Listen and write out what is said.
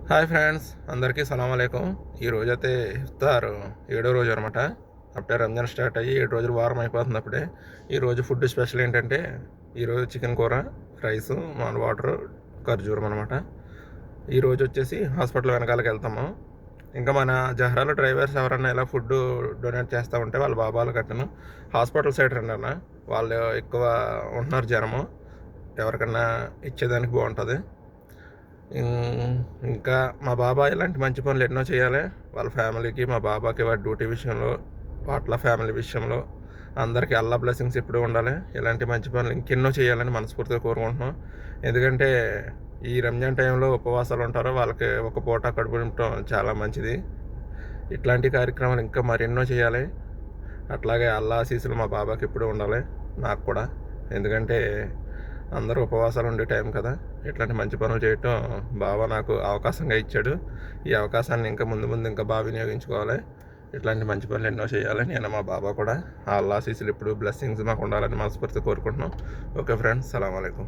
Hi friends, అందరికీ సలాం అలైకుం. ఈరోజైతే ఇఫ్తార్ 7వ రోజు అనమాట. అప్పుడే రంజాన్ స్టార్ట్ అయ్యి 7 రోజులు వారం అయిపోతుంది. అప్పుడే ఈరోజు ఫుడ్ స్పెషల్ ఏంటంటే ఈరోజు చికెన్ కూర, రైస్, మాల్ వాటర్, ఖర్జూరం అనమాట. ఈరోజు వచ్చేసి హాస్పిటల్ వెనకాలకి వెళ్తాము. ఇంకా మన జహరాలో డ్రైవర్స్ ఎవరన్నా ఇలా ఫుడ్ డొనేట్ చేస్తూ ఉంటే వాళ్ళ బాబాలు కట్టను హాస్పిటల్ సైడ్ రండి అన్న. వాళ్ళు ఎక్కువ ఉంటున్నారు జనము, ఎవరికన్నా ఇచ్చేదానికి బాగుంటుంది. ఇంకా మా బాబాయ్ ఇలాంటి మంచి పనులు ఎన్నో చేయాలి వాళ్ళ ఫ్యామిలీకి. మా బాబాకి వాడి డ్యూటీ విషయంలో, వాట్ల ఫ్యామిలీ విషయంలో అందరికీ అల్లా బ్లెస్సింగ్స్ ఎప్పుడూ ఉండాలి. ఇలాంటి మంచి పనులు ఇంకెన్నో చేయాలని మనస్ఫూర్తిగా కోరుకుంటున్నాం. ఎందుకంటే ఈ రంజాన్ టైంలో ఉపవాసాలు ఉంటారో వాళ్ళకి ఒక పూట కడుపు నింపడం చాలా మంచిది. ఇట్లాంటి కార్యక్రమాలు ఇంకా మరెన్నో చేయాలి. అట్లాగే అల్లా ఆశీస్సులు మా బాబాకి ఎప్పుడూ ఉండాలి, నాకు కూడా. ఎందుకంటే అందరూ ఉపవాసాలు ఉండే టైం కదా. ఇట్లాంటి మంచి పనులు చేయటం బాబా నాకు అవకాశంగా ఇచ్చాడు. ఈ అవకాశాన్ని ఇంకా ముందు ముందు ఇంకా బాగా వినియోగించుకోవాలి. ఇట్లాంటి మంచి పనులు ఎన్నో చేయాలి. నేను మా బాబా కూడా ఆ అల్లా ఆశీస్సులు ఇప్పుడు బ్లెస్సింగ్స్ మాకు ఉండాలని మనస్ఫూర్తిగా కోరుకుంటున్నాం. ఓకే ఫ్రెండ్స్, సలాం అలైకుం.